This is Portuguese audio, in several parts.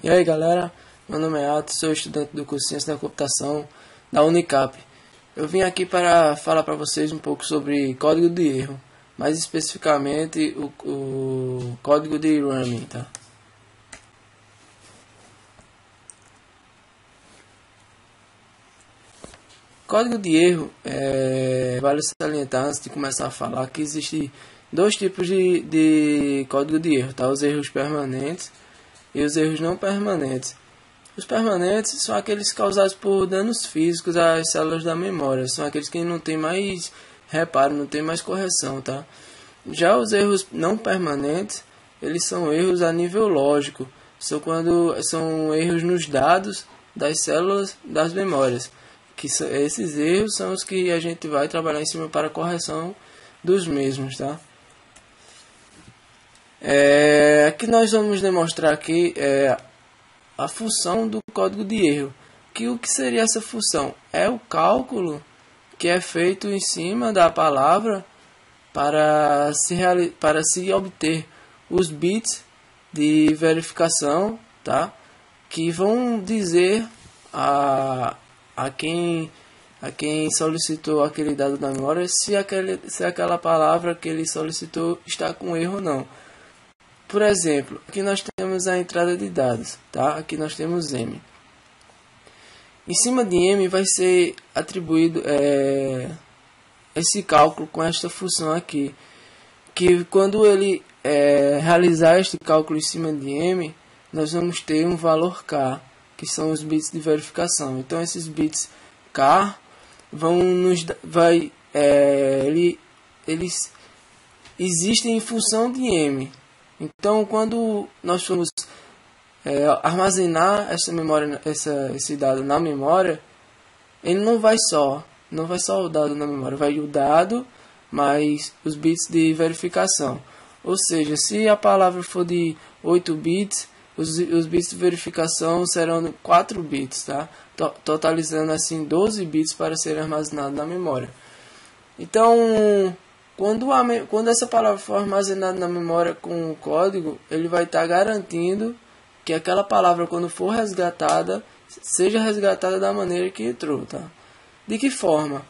E aí galera, meu nome é Atos, sou estudante do curso de Ciência da Computação da Unicap. Eu vim aqui para falar para vocês um pouco sobre código de erro, mais especificamente o código de Running, tá? Código de erro, vale salientar antes de começar a falar que existem dois tipos de código de erro, tá? Os erros permanentes e os erros não permanentes. Os permanentes são aqueles causados por danos físicos às células da memória, são aqueles que não tem mais reparo, não tem mais correção, tá? Já os erros não permanentes, eles são erros a nível lógico, são erros nos dados das células das memórias. Esses erros são os que a gente vai trabalhar em cima para a correção dos mesmos, tá? Aqui nós vamos demonstrar aqui a função do código de erro. O que seria essa função? É o cálculo que é feito em cima da palavra para se obter os bits de verificação, tá? Que vão dizer a quem solicitou aquele dado da memória se aquela palavra que ele solicitou está com erro ou não. Por exemplo, aqui nós temos a entrada de dados, tá? Aqui nós temos M. Em cima de M vai ser atribuído esse cálculo com esta função aqui, que quando ele realizar este cálculo em cima de M, nós vamos ter um valor K, que são os bits de verificação. Então esses bits K eles existem em função de M. Então quando nós formos armazenar esse dado na memória, ele não vai só o dado na memória, vai o dado mais os bits de verificação. Ou seja, se a palavra for de 8 bits, os bits de verificação serão 4 bits, tá? Totalizando assim 12 bits para ser armazenado na memória. Então, quando essa palavra for armazenada na memória com o código, ele vai estar garantindo que aquela palavra, quando for resgatada, seja resgatada da maneira que entrou, tá? De que forma?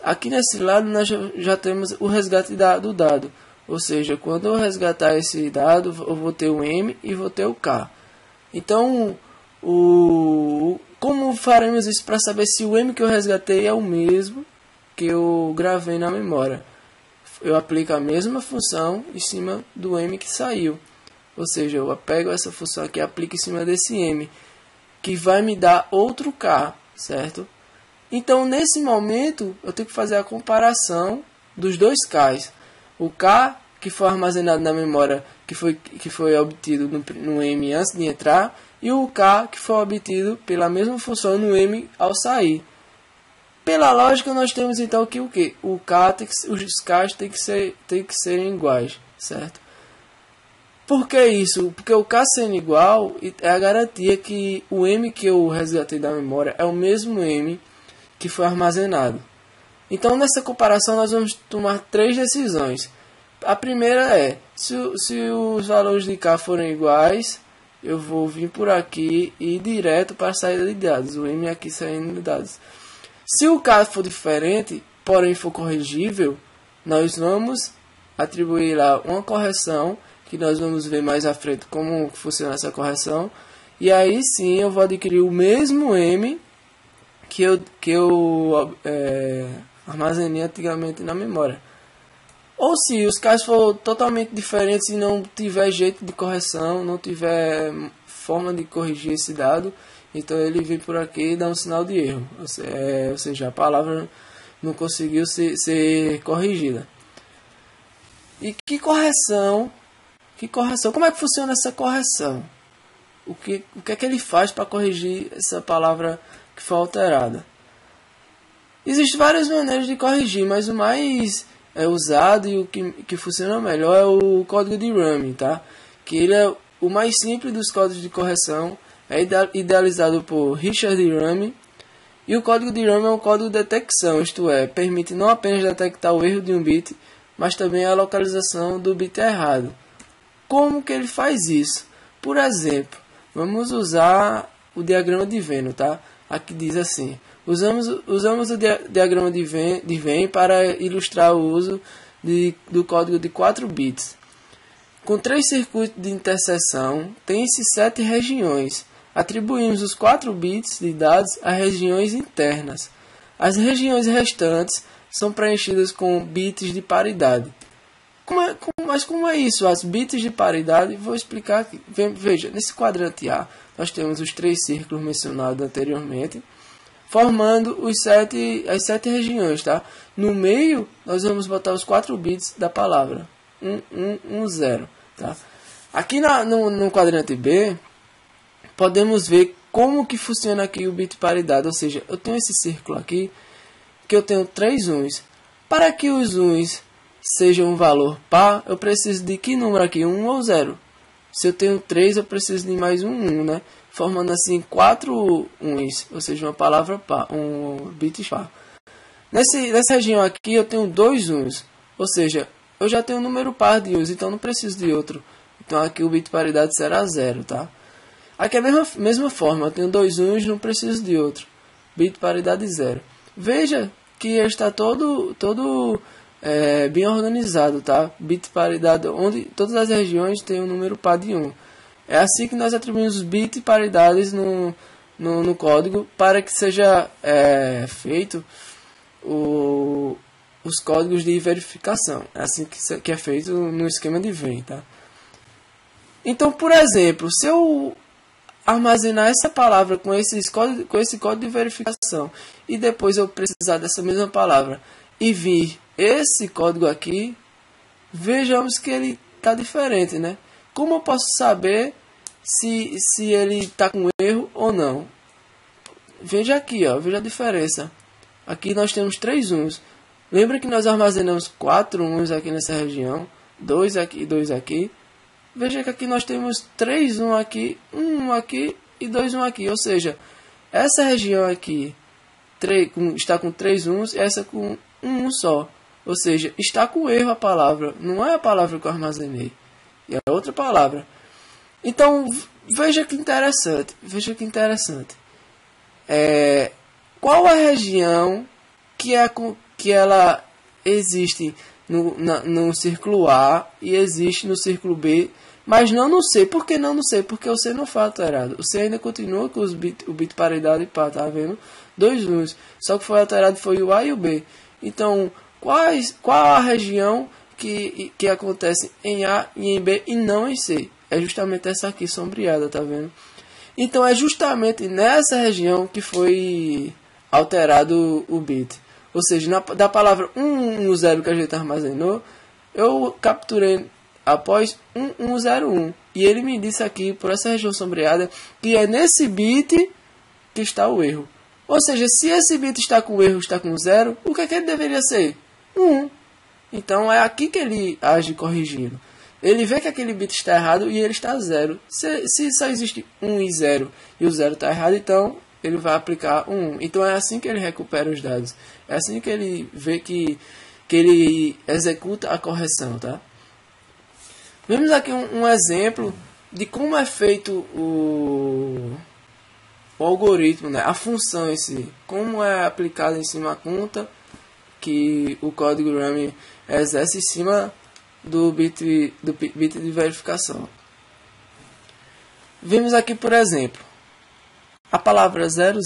Aqui nesse lado nós já temos o resgate do dado. Ou seja, quando eu resgatar esse dado, eu vou ter o M e vou ter o K. Então, como faremos isso para saber se o M que eu resgatei é o mesmo que eu gravei na memória? Eu aplico a mesma função em cima do M que saiu. Ou seja, eu pego essa função aqui e aplico em cima desse M, que vai me dar outro K, certo? Então, nesse momento, eu tenho que fazer a comparação dos dois Ks. O K que foi armazenado na memória, que foi obtido no M antes de entrar, e o K que foi obtido pela mesma função no M ao sair. Pela lógica, nós temos então que o que? Os Ks têm que serem iguais, certo? Por que isso? Porque o K sendo igual é a garantia que o M que eu resgatei da memória é o mesmo M que foi armazenado. Então, nessa comparação, nós vamos tomar 3 decisões. A primeira é, se os valores de K forem iguais, eu vou vir por aqui e ir direto para a saída de dados. O M aqui saindo de dados. Se o K for diferente, porém for corrigível, nós vamos atribuir lá uma correção, que nós vamos ver mais à frente como funciona essa correção. E aí sim eu vou adquirir o mesmo M que eu armazenei antigamente na memória. Ou se os casos forem totalmente diferentes e não tiver jeito de correção, não tiver forma de corrigir esse dado, então ele vem por aqui e dá um sinal de erro. Ou seja, a palavra não conseguiu ser corrigida. E que correção? Como é que funciona essa correção? O que é que ele faz para corrigir essa palavra que foi alterada? Existem várias maneiras de corrigir, mas o mais usado e o que funciona melhor é o código de Running, tá? Que ele é o mais simples dos códigos de correção, é idealizado por Richard Running, e o código de Running é um código de detecção, isto é, permite não apenas detectar o erro de um bit, mas também a localização do bit errado. Como que ele faz isso? Por exemplo, Vamos usar o diagrama de Venn, tá? Aqui diz assim: usamos o diagrama de Venn para ilustrar o uso do código de 4 bits. Com 3 circuitos de interseção, tem-se 7 regiões. Atribuímos os 4 bits de dados a regiões internas. As regiões restantes são preenchidas com bits de paridade. Mas como é isso? As bits de paridade, vou explicar aqui. Veja, nesse quadrante A, nós temos os 3 círculos mencionados anteriormente, formando as 7 regiões, tá? No meio, nós vamos botar os 4 bits da palavra. 0, tá? Aqui no quadrante B, podemos ver como que funciona aqui o bit paridade. Ou seja, eu tenho esse círculo aqui, que eu tenho 3 uns. Para que os uns sejam um valor par, eu preciso de que número aqui? 1 ou 0? Se eu tenho 3, eu preciso de mais um 1, né? Formando assim 4 uns, ou seja, uma palavra par, um bit par. Nessa região aqui eu tenho 2 uns, ou seja, eu já tenho um número par de uns, então não preciso de outro. Então aqui o bit paridade será 0, tá? Aqui é a mesma forma, eu tenho 2 uns, não preciso de outro. Bit paridade 0. Veja que ele está todo bem organizado, tá? Bit paridade, onde todas as regiões têm um número par de 1. É assim que nós atribuímos bit paridades no código para que seja feito os códigos de verificação. É assim que é feito no esquema de Venn, tá? Então, por exemplo, se eu armazenar essa palavra com esse código de verificação e depois eu precisar dessa mesma palavra e vir esse código aqui, vejamos que ele está diferente, né? Como eu posso saber se ele está com erro ou não? Veja aqui, ó, veja a diferença. Aqui nós temos 3 uns. Lembra que nós armazenamos 4 uns aqui nessa região, 2 aqui e 2 aqui. Veja que aqui nós temos 3 1 aqui, 1 aqui e 2 1 aqui. Ou seja, essa região aqui está com 3 uns e essa com 1 só. Ou seja, está com erro a palavra. Não é a palavra que eu armazenei. E é outra palavra. Então, veja que interessante. Veja que interessante. Qual a região que ela existe no círculo A e existe no círculo B, mas não no C? Por que não no C? Porque o C não foi alterado. O C ainda continua com o bit paridade e pá, tá vendo? 2 uns. Só que foi alterado foi o A e o B. Então, qual a região que acontece em A e em B e não em C? É justamente essa aqui, sombreada, tá vendo? Então, é justamente nessa região que foi alterado o bit. Ou seja, da palavra 110 que a gente armazenou, eu capturei após 1101. E ele me disse aqui, por essa região sombreada, que é nesse bit que está o erro. Ou seja, se esse bit está com erro, está com 0, o que é que ele deveria ser? 1. Então, é aqui que ele age corrigindo. Ele vê que aquele bit está errado e ele está 0. Se só existe 1 e 0 e o 0 está errado, então ele vai aplicar 1. Então é assim que ele recupera os dados. É assim que ele vê que ele executa a correção, tá? Vemos aqui um exemplo de como é feito o algoritmo, né? A função em si. Como é aplicada em cima a conta que o código RAM exerce em cima do bit de verificação. Vemos aqui, por exemplo, a palavra 00